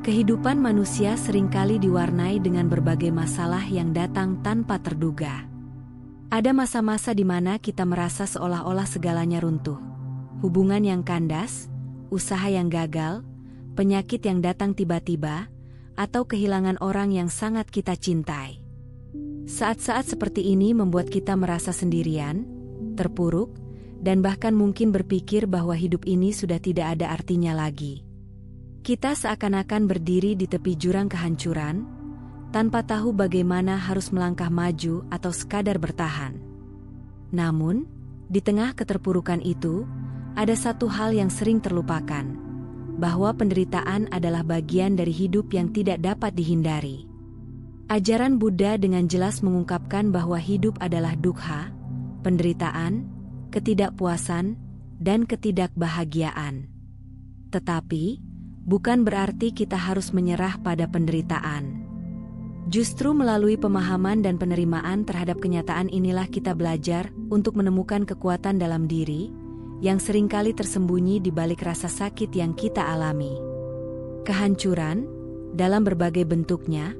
Kehidupan manusia seringkali diwarnai dengan berbagai masalah yang datang tanpa terduga. Ada masa-masa di mana kita merasa seolah-olah segalanya runtuh. Hubungan yang kandas, usaha yang gagal, penyakit yang datang tiba-tiba, atau kehilangan orang yang sangat kita cintai. Saat-saat seperti ini membuat kita merasa sendirian, terpuruk, dan bahkan mungkin berpikir bahwa hidup ini sudah tidak ada artinya lagi. Kita seakan-akan berdiri di tepi jurang kehancuran, tanpa tahu bagaimana harus melangkah maju atau sekadar bertahan. Namun, di tengah keterpurukan itu, ada satu hal yang sering terlupakan, bahwa penderitaan adalah bagian dari hidup yang tidak dapat dihindari. Ajaran Buddha dengan jelas mengungkapkan bahwa hidup adalah dukkha, penderitaan, ketidakpuasan, dan ketidakbahagiaan. Tetapi, bukan berarti kita harus menyerah pada penderitaan. Justru melalui pemahaman dan penerimaan terhadap kenyataan inilah kita belajar untuk menemukan kekuatan dalam diri, yang seringkali tersembunyi di balik rasa sakit yang kita alami. Kehancuran, dalam berbagai bentuknya,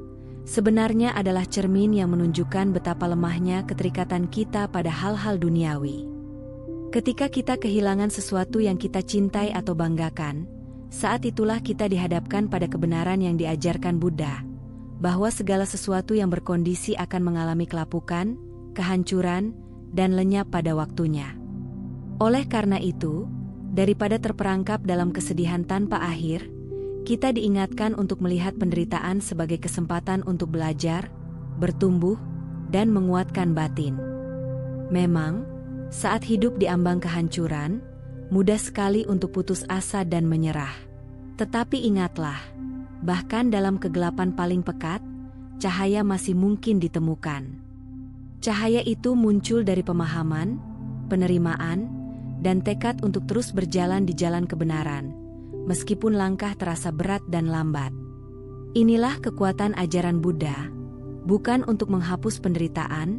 sebenarnya adalah cermin yang menunjukkan betapa lemahnya keterikatan kita pada hal-hal duniawi. Ketika kita kehilangan sesuatu yang kita cintai atau banggakan, saat itulah kita dihadapkan pada kebenaran yang diajarkan Buddha, bahwa segala sesuatu yang berkondisi akan mengalami kelapukan, kehancuran, dan lenyap pada waktunya. Oleh karena itu, daripada terperangkap dalam kesedihan tanpa akhir, kita diingatkan untuk melihat penderitaan sebagai kesempatan untuk belajar, bertumbuh, dan menguatkan batin. Memang, saat hidup di ambang kehancuran, mudah sekali untuk putus asa dan menyerah. Tetapi ingatlah, bahkan dalam kegelapan paling pekat, cahaya masih mungkin ditemukan. Cahaya itu muncul dari pemahaman, penerimaan, dan tekad untuk terus berjalan di jalan kebenaran, meskipun langkah terasa berat dan lambat. Inilah kekuatan ajaran Buddha, bukan untuk menghapus penderitaan,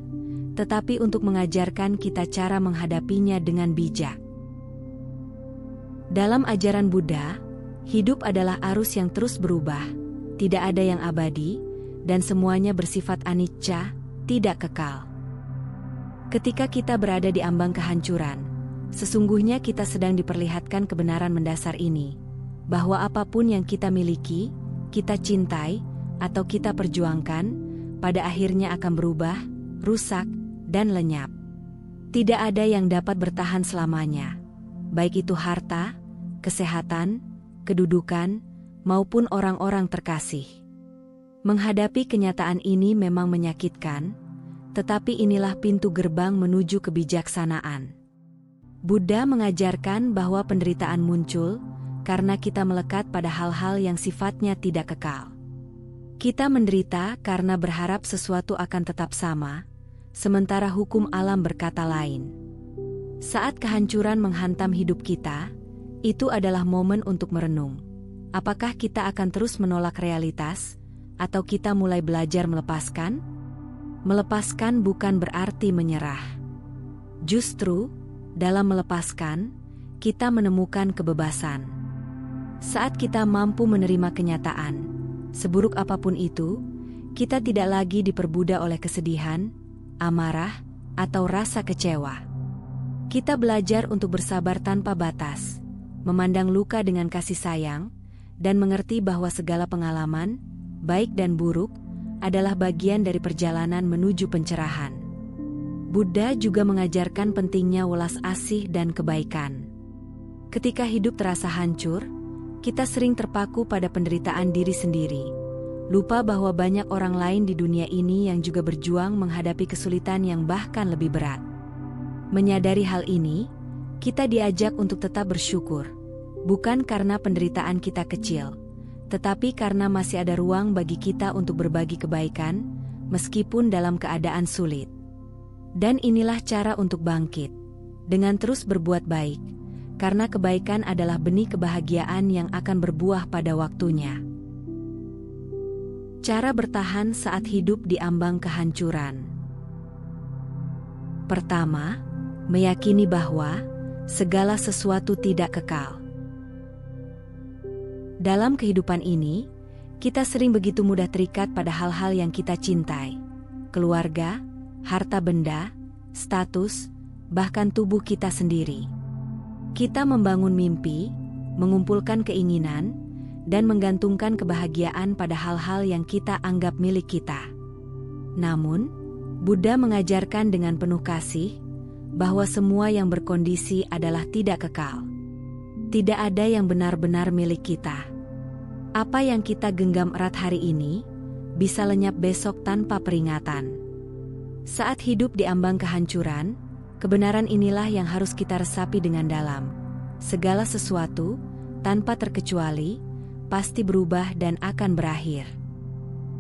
tetapi untuk mengajarkan kita cara menghadapinya dengan bijak. Dalam ajaran Buddha, hidup adalah arus yang terus berubah, tidak ada yang abadi, dan semuanya bersifat anicca, tidak kekal. Ketika kita berada di ambang kehancuran, sesungguhnya kita sedang diperlihatkan kebenaran mendasar ini, bahwa apapun yang kita miliki, kita cintai, atau kita perjuangkan, pada akhirnya akan berubah, rusak, dan lenyap. Tidak ada yang dapat bertahan selamanya, baik itu harta, kesehatan, kedudukan, maupun orang-orang terkasih. Menghadapi kenyataan ini memang menyakitkan, tetapi inilah pintu gerbang menuju kebijaksanaan. Buddha mengajarkan bahwa penderitaan muncul karena kita melekat pada hal-hal yang sifatnya tidak kekal. Kita menderita karena berharap sesuatu akan tetap sama, sementara hukum alam berkata lain. Saat kehancuran menghantam hidup kita, itu adalah momen untuk merenung. Apakah kita akan terus menolak realitas, atau kita mulai belajar melepaskan? Melepaskan bukan berarti menyerah. Justru, dalam melepaskan, kita menemukan kebebasan. Saat kita mampu menerima kenyataan, seburuk apapun itu, kita tidak lagi diperbudak oleh kesedihan, amarah, atau rasa kecewa. Kita belajar untuk bersabar tanpa batas, memandang luka dengan kasih sayang, dan mengerti bahwa segala pengalaman, baik dan buruk, adalah bagian dari perjalanan menuju pencerahan. Buddha juga mengajarkan pentingnya welas asih dan kebaikan. Ketika hidup terasa hancur, kita sering terpaku pada penderitaan diri sendiri, lupa bahwa banyak orang lain di dunia ini yang juga berjuang menghadapi kesulitan yang bahkan lebih berat. Menyadari hal ini, kita diajak untuk tetap bersyukur, bukan karena penderitaan kita kecil, tetapi karena masih ada ruang bagi kita untuk berbagi kebaikan, meskipun dalam keadaan sulit. Dan inilah cara untuk bangkit, dengan terus berbuat baik, karena kebaikan adalah benih kebahagiaan yang akan berbuah pada waktunya. Cara bertahan saat hidup di ambang kehancuran. Pertama, meyakini bahwa segala sesuatu tidak kekal. Dalam kehidupan ini, Kita sering begitu mudah terikat pada hal-hal yang kita cintai. Keluarga, harta benda, status, bahkan tubuh kita sendiri. Kita membangun mimpi, mengumpulkan keinginan, dan menggantungkan kebahagiaan pada hal-hal yang kita anggap milik kita. Namun, Buddha mengajarkan dengan penuh kasih bahwa semua yang berkondisi adalah tidak kekal. Tidak ada yang benar-benar milik kita. Apa yang kita genggam erat hari ini bisa lenyap besok tanpa peringatan. Saat hidup di ambang kehancuran, kebenaran inilah yang harus kita resapi dengan dalam. Segala sesuatu, tanpa terkecuali, pasti berubah dan akan berakhir.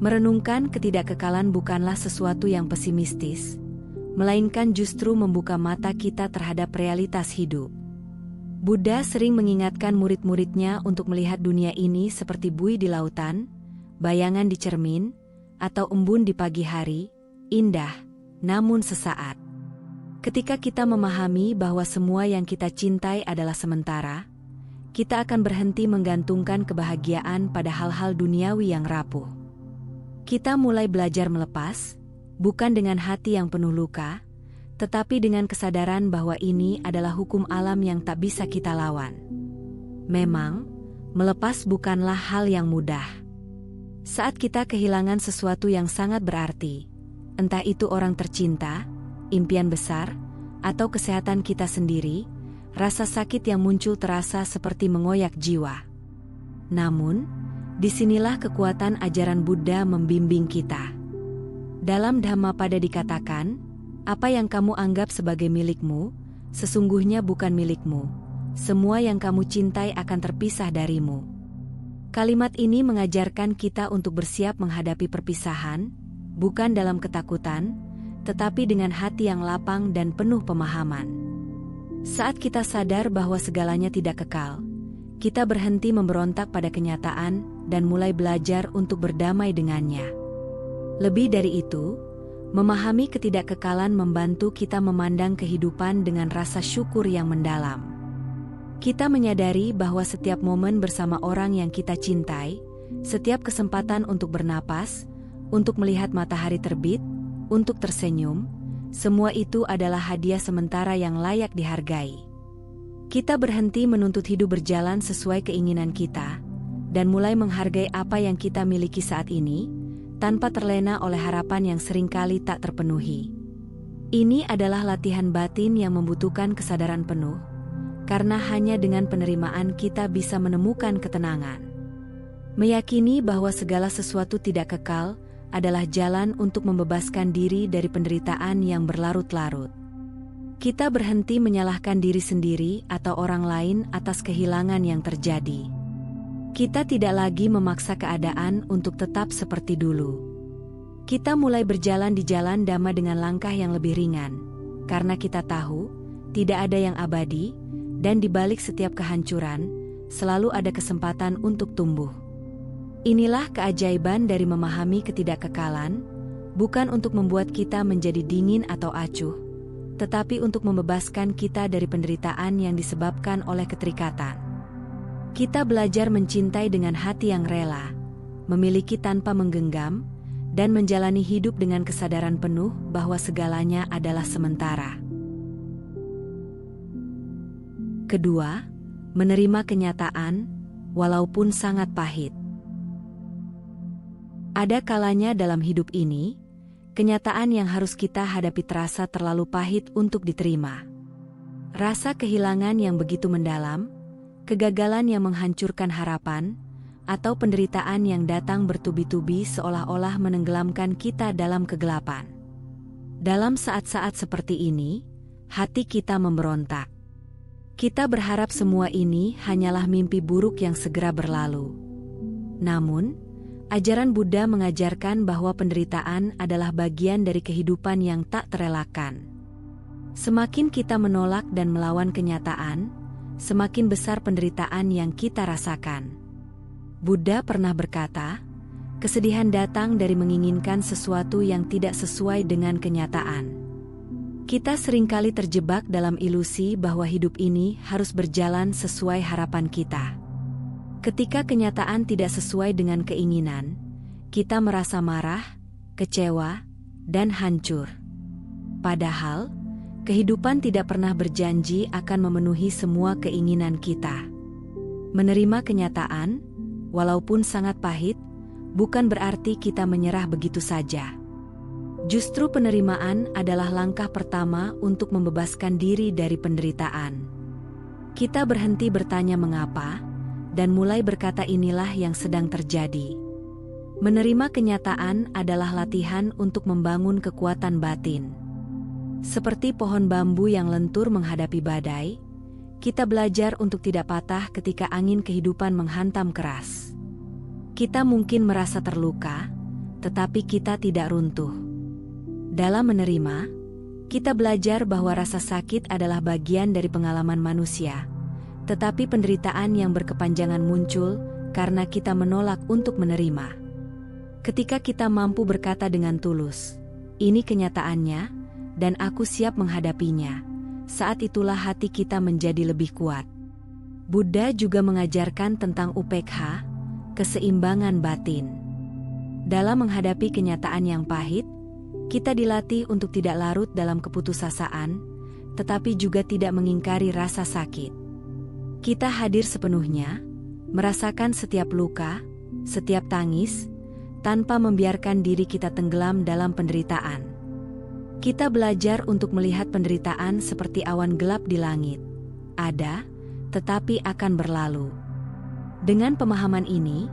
Merenungkan ketidakkekalan bukanlah sesuatu yang pesimistis, melainkan justru membuka mata kita terhadap realitas hidup. Buddha sering mengingatkan murid-muridnya untuk melihat dunia ini seperti buih di lautan, bayangan di cermin, atau embun di pagi hari, indah, namun sesaat. Ketika kita memahami bahwa semua yang kita cintai adalah sementara, kita akan berhenti menggantungkan kebahagiaan pada hal-hal duniawi yang rapuh. Kita mulai belajar melepas, bukan dengan hati yang penuh luka, tetapi dengan kesadaran bahwa ini adalah hukum alam yang tak bisa kita lawan. Memang, melepas bukanlah hal yang mudah. Saat kita kehilangan sesuatu yang sangat berarti, entah itu orang tercinta, impian besar, atau kesehatan kita sendiri, rasa sakit yang muncul terasa seperti mengoyak jiwa. Namun, disinilah kekuatan ajaran Buddha membimbing kita. Dalam Dhammapada dikatakan, apa yang kamu anggap sebagai milikmu, sesungguhnya bukan milikmu. Semua yang kamu cintai akan terpisah darimu. Kalimat ini mengajarkan kita untuk bersiap menghadapi perpisahan, bukan dalam ketakutan, tetapi dengan hati yang lapang dan penuh pemahaman. Saat kita sadar bahwa segalanya tidak kekal, kita berhenti memberontak pada kenyataan dan mulai belajar untuk berdamai dengannya. Lebih dari itu, memahami ketidakkekalan membantu kita memandang kehidupan dengan rasa syukur yang mendalam. Kita menyadari bahwa setiap momen bersama orang yang kita cintai, setiap kesempatan untuk bernapas, untuk melihat matahari terbit, untuk tersenyum, semua itu adalah hadiah sementara yang layak dihargai. Kita berhenti menuntut hidup berjalan sesuai keinginan kita, dan mulai menghargai apa yang kita miliki saat ini, tanpa terlena oleh harapan yang seringkali tak terpenuhi. Ini adalah latihan batin yang membutuhkan kesadaran penuh, karena hanya dengan penerimaan kita bisa menemukan ketenangan. Meyakini bahwa segala sesuatu tidak kekal adalah jalan untuk membebaskan diri dari penderitaan yang berlarut-larut. Kita berhenti menyalahkan diri sendiri atau orang lain atas kehilangan yang terjadi. Kita tidak lagi memaksa keadaan untuk tetap seperti dulu. Kita mulai berjalan di jalan dhamma dengan langkah yang lebih ringan, karena kita tahu, tidak ada yang abadi, dan di balik setiap kehancuran, selalu ada kesempatan untuk tumbuh. Inilah keajaiban dari memahami ketidakkekalan, bukan untuk membuat kita menjadi dingin atau acuh, tetapi untuk membebaskan kita dari penderitaan yang disebabkan oleh keterikatan. Kita belajar mencintai dengan hati yang rela, memiliki tanpa menggenggam, dan menjalani hidup dengan kesadaran penuh bahwa segalanya adalah sementara. Kedua, menerima kenyataan, walaupun sangat pahit. Ada kalanya dalam hidup ini, kenyataan yang harus kita hadapi terasa terlalu pahit untuk diterima. Rasa kehilangan yang begitu mendalam, kegagalan yang menghancurkan harapan, atau penderitaan yang datang bertubi-tubi seolah-olah menenggelamkan kita dalam kegelapan. Dalam saat-saat seperti ini, hati kita memberontak. Kita berharap semua ini hanyalah mimpi buruk yang segera berlalu. Namun, ajaran Buddha mengajarkan bahwa penderitaan adalah bagian dari kehidupan yang tak terelakkan. Semakin kita menolak dan melawan kenyataan, semakin besar penderitaan yang kita rasakan. Buddha pernah berkata, kesedihan datang dari menginginkan sesuatu yang tidak sesuai dengan kenyataan. Kita seringkali terjebak dalam ilusi bahwa hidup ini harus berjalan sesuai harapan kita. Ketika kenyataan tidak sesuai dengan keinginan, kita merasa marah, kecewa, dan hancur. Padahal, kehidupan tidak pernah berjanji akan memenuhi semua keinginan kita. Menerima kenyataan, walaupun sangat pahit, bukan berarti kita menyerah begitu saja. Justru penerimaan adalah langkah pertama untuk membebaskan diri dari penderitaan. Kita berhenti bertanya mengapa, dan mulai berkata inilah yang sedang terjadi. Menerima kenyataan adalah latihan untuk membangun kekuatan batin. Seperti pohon bambu yang lentur menghadapi badai, kita belajar untuk tidak patah ketika angin kehidupan menghantam keras. Kita mungkin merasa terluka, tetapi kita tidak runtuh. Dalam menerima, kita belajar bahwa rasa sakit adalah bagian dari pengalaman manusia, tetapi penderitaan yang berkepanjangan muncul karena kita menolak untuk menerima. Ketika kita mampu berkata dengan tulus, "Ini kenyataannya, dan aku siap menghadapinya," saat itulah hati kita menjadi lebih kuat. Buddha juga mengajarkan tentang UPEKHA, keseimbangan batin. Dalam menghadapi kenyataan yang pahit, kita dilatih untuk tidak larut dalam keputusasaan, tetapi juga tidak mengingkari rasa sakit. Kita hadir sepenuhnya, merasakan setiap luka, setiap tangis, tanpa membiarkan diri kita tenggelam dalam penderitaan. Kita belajar untuk melihat penderitaan seperti awan gelap di langit. Ada, tetapi akan berlalu. Dengan pemahaman ini,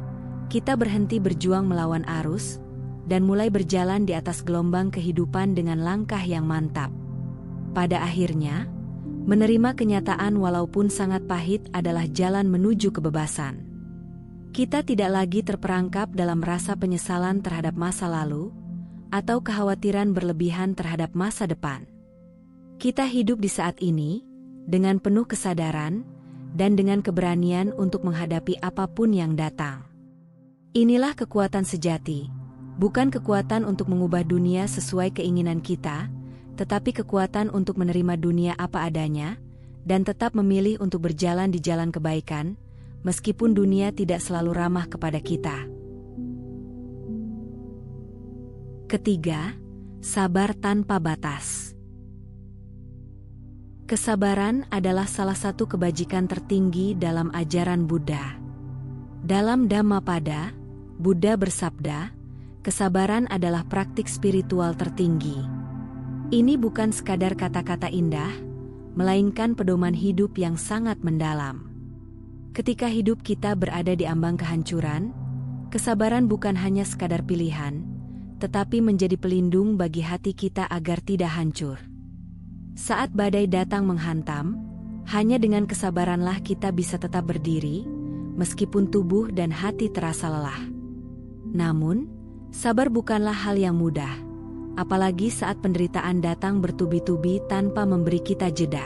kita berhenti berjuang melawan arus, dan mulai berjalan di atas gelombang kehidupan dengan langkah yang mantap. Pada akhirnya, menerima kenyataan walaupun sangat pahit adalah jalan menuju kebebasan. Kita tidak lagi terperangkap dalam rasa penyesalan terhadap masa lalu, atau kekhawatiran berlebihan terhadap masa depan. Kita hidup di saat ini, dengan penuh kesadaran, dan dengan keberanian untuk menghadapi apapun yang datang. Inilah kekuatan sejati, bukan kekuatan untuk mengubah dunia sesuai keinginan kita, tetapi kekuatan untuk menerima dunia apa adanya, dan tetap memilih untuk berjalan di jalan kebaikan, meskipun dunia tidak selalu ramah kepada kita. Ketiga, sabar tanpa batas. Kesabaran adalah salah satu kebajikan tertinggi dalam ajaran Buddha. Dalam Dhammapada, Buddha bersabda, kesabaran adalah praktik spiritual tertinggi. Ini bukan sekadar kata-kata indah, melainkan pedoman hidup yang sangat mendalam. Ketika hidup kita berada di ambang kehancuran, kesabaran bukan hanya sekadar pilihan, tetapi menjadi pelindung bagi hati kita agar tidak hancur. Saat badai datang menghantam, hanya dengan kesabaranlah kita bisa tetap berdiri, meskipun tubuh dan hati terasa lelah. Namun, sabar bukanlah hal yang mudah, apalagi saat penderitaan datang bertubi-tubi tanpa memberi kita jeda.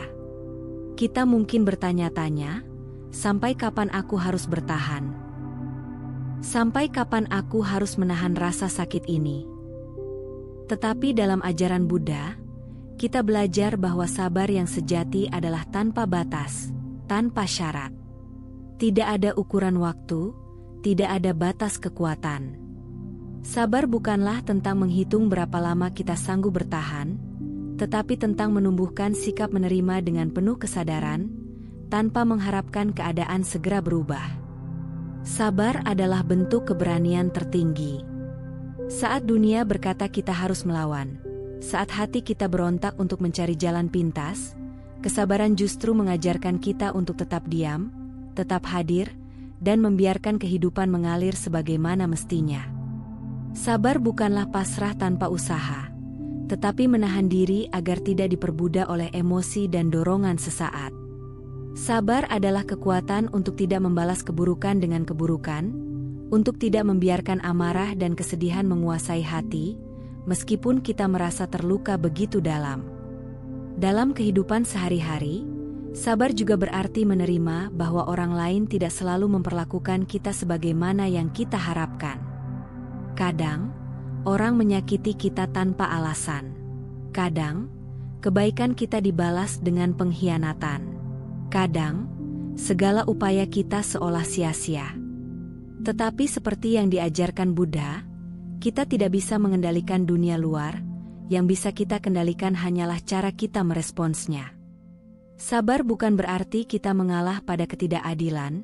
Kita mungkin bertanya-tanya, sampai kapan aku harus bertahan? Sampai kapan aku harus menahan rasa sakit ini? Tetapi dalam ajaran Buddha, kita belajar bahwa sabar yang sejati adalah tanpa batas, tanpa syarat. Tidak ada ukuran waktu, tidak ada batas kekuatan. Sabar bukanlah tentang menghitung berapa lama kita sanggup bertahan, tetapi tentang menumbuhkan sikap menerima dengan penuh kesadaran, tanpa mengharapkan keadaan segera berubah. Sabar adalah bentuk keberanian tertinggi. Saat dunia berkata kita harus melawan, saat hati kita berontak untuk mencari jalan pintas, kesabaran justru mengajarkan kita untuk tetap diam, tetap hadir, dan membiarkan kehidupan mengalir sebagaimana mestinya. Sabar bukanlah pasrah tanpa usaha, tetapi menahan diri agar tidak diperbudak oleh emosi dan dorongan sesaat. Sabar adalah kekuatan untuk tidak membalas keburukan dengan keburukan, untuk tidak membiarkan amarah dan kesedihan menguasai hati, meskipun kita merasa terluka begitu dalam. Dalam kehidupan sehari-hari, sabar juga berarti menerima bahwa orang lain tidak selalu memperlakukan kita sebagaimana yang kita harapkan. Kadang, orang menyakiti kita tanpa alasan. Kadang, kebaikan kita dibalas dengan pengkhianatan. Kadang, segala upaya kita seolah sia-sia. Tetapi seperti yang diajarkan Buddha, kita tidak bisa mengendalikan dunia luar, yang bisa kita kendalikan hanyalah cara kita meresponsnya. Sabar bukan berarti kita mengalah pada ketidakadilan,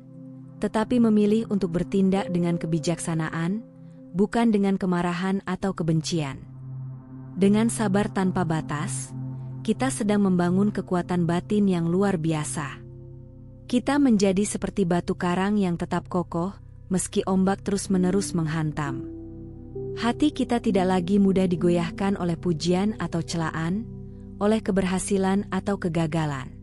tetapi memilih untuk bertindak dengan kebijaksanaan, bukan dengan kemarahan atau kebencian. Dengan sabar tanpa batas, kita sedang membangun kekuatan batin yang luar biasa. Kita menjadi seperti batu karang yang tetap kokoh, meski ombak terus-menerus menghantam. Hati kita tidak lagi mudah digoyahkan oleh pujian atau celaan, oleh keberhasilan atau kegagalan.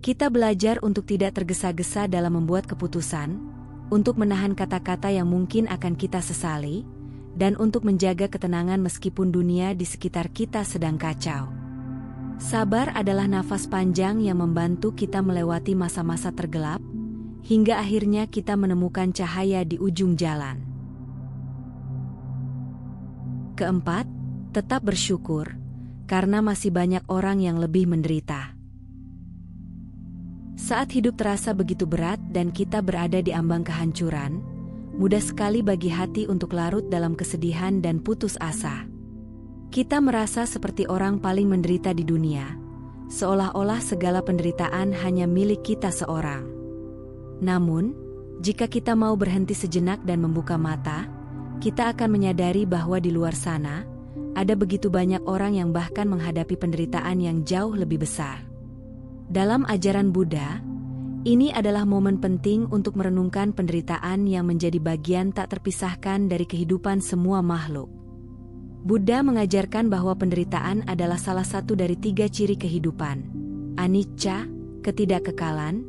Kita belajar untuk tidak tergesa-gesa dalam membuat keputusan, untuk menahan kata-kata yang mungkin akan kita sesali, dan untuk menjaga ketenangan meskipun dunia di sekitar kita sedang kacau. Sabar adalah nafas panjang yang membantu kita melewati masa-masa tergelap, hingga akhirnya kita menemukan cahaya di ujung jalan. Keempat, tetap bersyukur, karena masih banyak orang yang lebih menderita. Saat hidup terasa begitu berat dan kita berada di ambang kehancuran, mudah sekali bagi hati untuk larut dalam kesedihan dan putus asa. Kita merasa seperti orang paling menderita di dunia, seolah-olah segala penderitaan hanya milik kita seorang. Namun, jika kita mau berhenti sejenak dan membuka mata, kita akan menyadari bahwa di luar sana, ada begitu banyak orang yang bahkan menghadapi penderitaan yang jauh lebih besar. Dalam ajaran Buddha, ini adalah momen penting untuk merenungkan penderitaan yang menjadi bagian tak terpisahkan dari kehidupan semua makhluk. Buddha mengajarkan bahwa penderitaan adalah salah satu dari 3 ciri kehidupan: anicca, ketidakkekalan;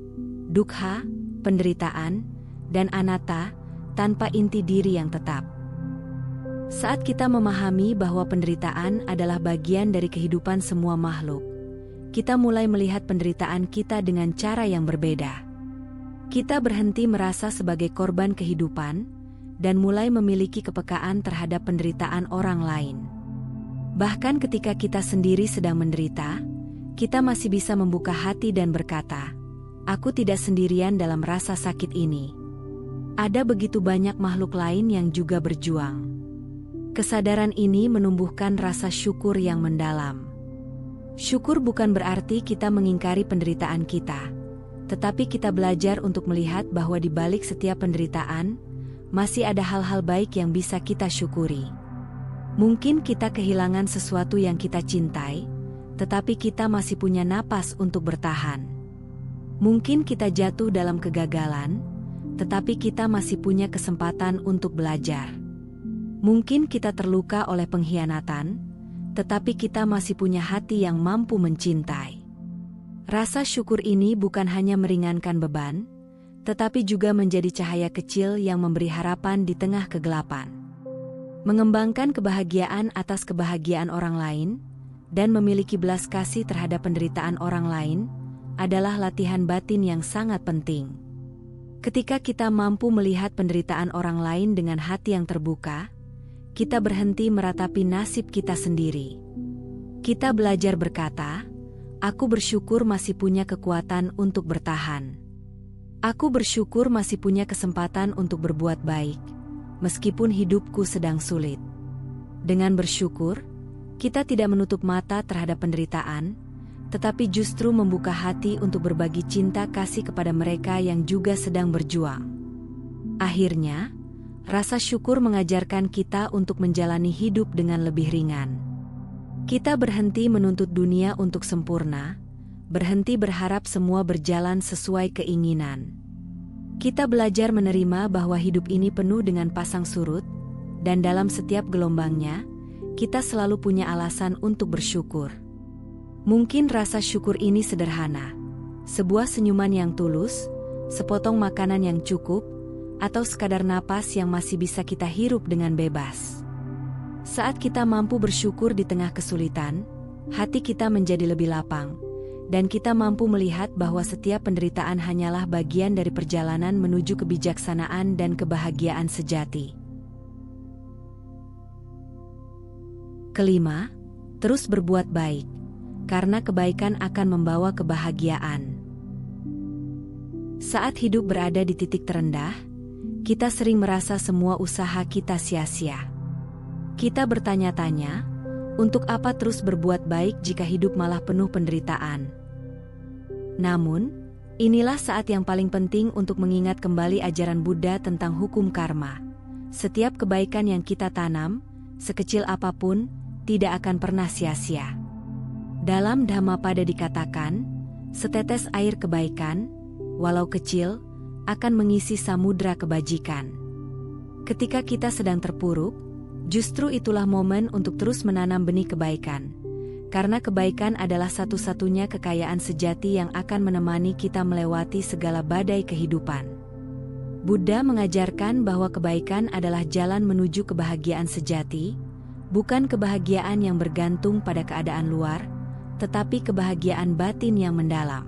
dukkha, penderitaan; dan anatta, tanpa inti diri yang tetap. Saat kita memahami bahwa penderitaan adalah bagian dari kehidupan semua makhluk, kita mulai melihat penderitaan kita dengan cara yang berbeda. Kita berhenti merasa sebagai korban kehidupan, dan mulai memiliki kepekaan terhadap penderitaan orang lain. Bahkan ketika kita sendiri sedang menderita, kita masih bisa membuka hati dan berkata, "Aku tidak sendirian dalam rasa sakit ini. Ada begitu banyak makhluk lain yang juga berjuang." Kesadaran ini menumbuhkan rasa syukur yang mendalam. Syukur bukan berarti kita mengingkari penderitaan kita, tetapi kita belajar untuk melihat bahwa di balik setiap penderitaan, masih ada hal-hal baik yang bisa kita syukuri. Mungkin kita kehilangan sesuatu yang kita cintai, tetapi kita masih punya napas untuk bertahan. Mungkin kita jatuh dalam kegagalan, tetapi kita masih punya kesempatan untuk belajar. Mungkin kita terluka oleh pengkhianatan, tetapi kita masih punya hati yang mampu mencintai. Rasa syukur ini bukan hanya meringankan beban, tetapi juga menjadi cahaya kecil yang memberi harapan di tengah kegelapan. Mengembangkan kebahagiaan atas kebahagiaan orang lain, dan memiliki belas kasih terhadap penderitaan orang lain, adalah latihan batin yang sangat penting. Ketika kita mampu melihat penderitaan orang lain dengan hati yang terbuka, kita berhenti meratapi nasib kita sendiri. Kita belajar berkata, "Aku bersyukur masih punya kekuatan untuk bertahan. Aku bersyukur masih punya kesempatan untuk berbuat baik, meskipun hidupku sedang sulit." Dengan bersyukur, kita tidak menutup mata terhadap penderitaan, tetapi justru membuka hati untuk berbagi cinta kasih kepada mereka yang juga sedang berjuang. Akhirnya, rasa syukur mengajarkan kita untuk menjalani hidup dengan lebih ringan. Kita berhenti menuntut dunia untuk sempurna, berhenti berharap semua berjalan sesuai keinginan. Kita belajar menerima bahwa hidup ini penuh dengan pasang surut, dan dalam setiap gelombangnya, kita selalu punya alasan untuk bersyukur. Mungkin rasa syukur ini sederhana, sebuah senyuman yang tulus, sepotong makanan yang cukup, atau sekadar napas yang masih bisa kita hirup dengan bebas. Saat kita mampu bersyukur di tengah kesulitan, hati kita menjadi lebih lapang, dan kita mampu melihat bahwa setiap penderitaan hanyalah bagian dari perjalanan menuju kebijaksanaan dan kebahagiaan sejati. Kelima, terus berbuat baik, karena kebaikan akan membawa kebahagiaan. Saat hidup berada di titik terendah, kita sering merasa semua usaha kita sia-sia. Kita bertanya-tanya, untuk apa terus berbuat baik jika hidup malah penuh penderitaan? Namun, inilah saat yang paling penting untuk mengingat kembali ajaran Buddha tentang hukum karma. Setiap kebaikan yang kita tanam, sekecil apapun, tidak akan pernah sia-sia. Dalam Dhammapada dikatakan, setetes air kebaikan, walau kecil, akan mengisi samudra kebajikan. Ketika kita sedang terpuruk, justru itulah momen untuk terus menanam benih kebaikan. Karena kebaikan adalah satu-satunya kekayaan sejati yang akan menemani kita melewati segala badai kehidupan. Buddha mengajarkan bahwa kebaikan adalah jalan menuju kebahagiaan sejati, bukan kebahagiaan yang bergantung pada keadaan luar, tetapi kebahagiaan batin yang mendalam.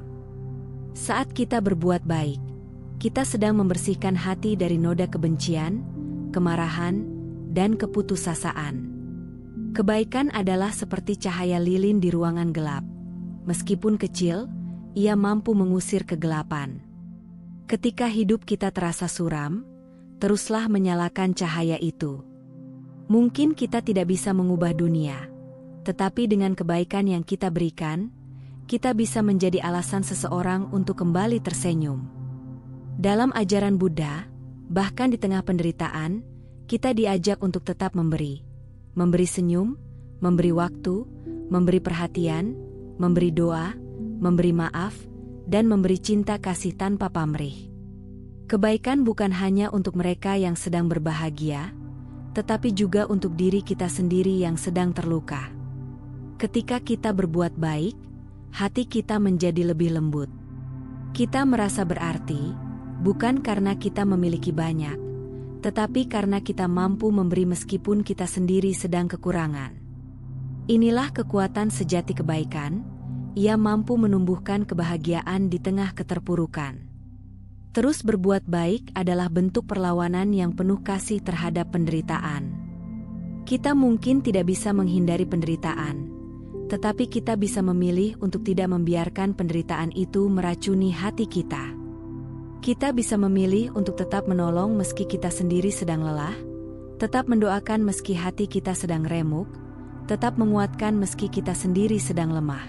Saat kita berbuat baik, kita sedang membersihkan hati dari noda kebencian, kemarahan, dan keputusasaan. Kebaikan adalah seperti cahaya lilin di ruangan gelap. Meskipun kecil, ia mampu mengusir kegelapan. Ketika hidup kita terasa suram, teruslah menyalakan cahaya itu. Mungkin kita tidak bisa mengubah dunia, tetapi dengan kebaikan yang kita berikan, kita bisa menjadi alasan seseorang untuk kembali tersenyum. Dalam ajaran Buddha, bahkan di tengah penderitaan, kita diajak untuk tetap memberi senyum, memberi waktu, memberi perhatian, memberi doa, memberi maaf, dan memberi cinta kasih tanpa pamrih. Kebaikan bukan hanya untuk mereka yang sedang berbahagia, tetapi juga untuk diri kita sendiri yang sedang terluka. Ketika kita berbuat baik, hati kita menjadi lebih lembut. Kita merasa berarti, bukan karena kita memiliki banyak, tetapi karena kita mampu memberi meskipun kita sendiri sedang kekurangan. Inilah kekuatan sejati kebaikan, ia mampu menumbuhkan kebahagiaan di tengah keterpurukan. Terus berbuat baik adalah bentuk perlawanan yang penuh kasih terhadap penderitaan. Kita mungkin tidak bisa menghindari penderitaan, tetapi kita bisa memilih untuk tidak membiarkan penderitaan itu meracuni hati kita. Kita bisa memilih untuk tetap menolong meski kita sendiri sedang lelah, tetap mendoakan meski hati kita sedang remuk, tetap menguatkan meski kita sendiri sedang lemah.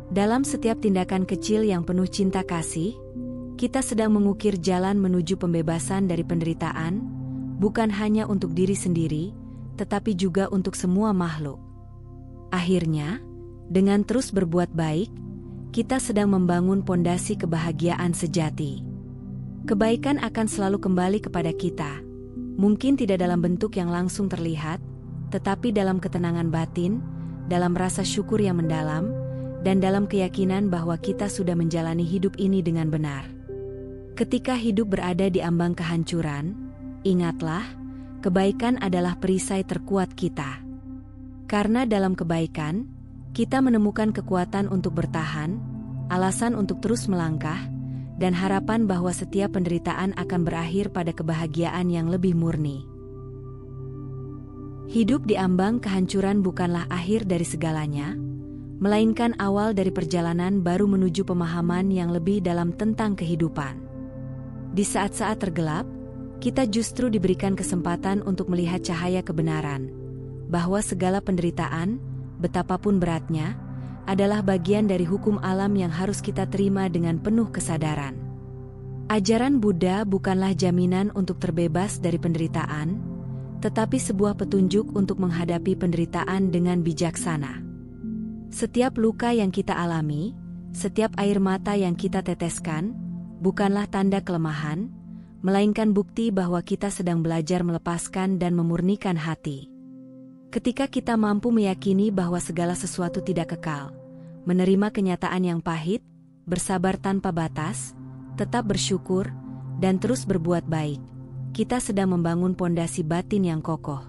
Dalam setiap tindakan kecil yang penuh cinta kasih, kita sedang mengukir jalan menuju pembebasan dari penderitaan, bukan hanya untuk diri sendiri, tetapi juga untuk semua makhluk. Akhirnya, dengan terus berbuat baik, kita sedang membangun pondasi kebahagiaan sejati. Kebaikan akan selalu kembali kepada kita, mungkin tidak dalam bentuk yang langsung terlihat, tetapi dalam ketenangan batin, dalam rasa syukur yang mendalam, dan dalam keyakinan bahwa kita sudah menjalani hidup ini dengan benar. Ketika hidup berada di ambang kehancuran, ingatlah, kebaikan adalah perisai terkuat kita. Karena dalam kebaikan, kita menemukan kekuatan untuk bertahan, alasan untuk terus melangkah, dan harapan bahwa setiap penderitaan akan berakhir pada kebahagiaan yang lebih murni. Hidup di ambang kehancuran bukanlah akhir dari segalanya, melainkan awal dari perjalanan baru menuju pemahaman yang lebih dalam tentang kehidupan. Di saat-saat tergelap, kita justru diberikan kesempatan untuk melihat cahaya kebenaran, bahwa segala penderitaan, betapapun beratnya, adalah bagian dari hukum alam yang harus kita terima dengan penuh kesadaran. Ajaran Buddha bukanlah jaminan untuk terbebas dari penderitaan, tetapi sebuah petunjuk untuk menghadapi penderitaan dengan bijaksana. Setiap luka yang kita alami, setiap air mata yang kita teteskan, bukanlah tanda kelemahan, melainkan bukti bahwa kita sedang belajar melepaskan dan memurnikan hati. Ketika kita mampu meyakini bahwa segala sesuatu tidak kekal, menerima kenyataan yang pahit, bersabar tanpa batas, tetap bersyukur, dan terus berbuat baik, kita sedang membangun pondasi batin yang kokoh.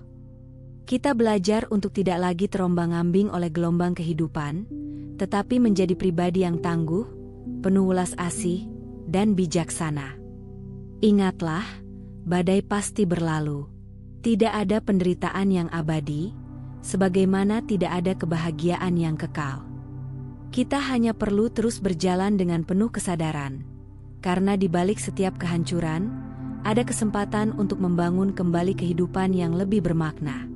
Kita belajar untuk tidak lagi terombang-ambing oleh gelombang kehidupan, tetapi menjadi pribadi yang tangguh, penuh welas asih, dan bijaksana. Ingatlah, badai pasti berlalu. Tidak ada penderitaan yang abadi, sebagaimana tidak ada kebahagiaan yang kekal. Kita hanya perlu terus berjalan dengan penuh kesadaran, karena di balik setiap kehancuran, ada kesempatan untuk membangun kembali kehidupan yang lebih bermakna.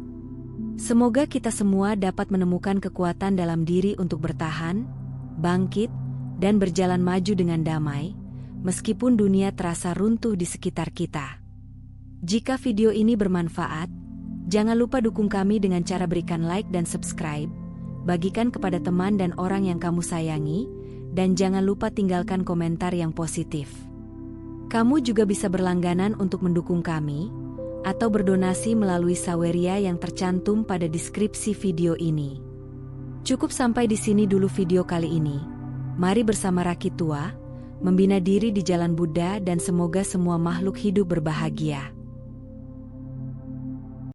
Semoga kita semua dapat menemukan kekuatan dalam diri untuk bertahan, bangkit, dan berjalan maju dengan damai, meskipun dunia terasa runtuh di sekitar kita. Jika video ini bermanfaat, jangan lupa dukung kami dengan cara berikan like dan subscribe, bagikan kepada teman dan orang yang kamu sayangi, dan jangan lupa tinggalkan komentar yang positif. Kamu juga bisa berlangganan untuk mendukung kami, atau berdonasi melalui Saweria yang tercantum pada deskripsi video ini. Cukup sampai di sini dulu video kali ini. Mari bersama Rakitua, membina diri di jalan Buddha dan semoga semua makhluk hidup berbahagia.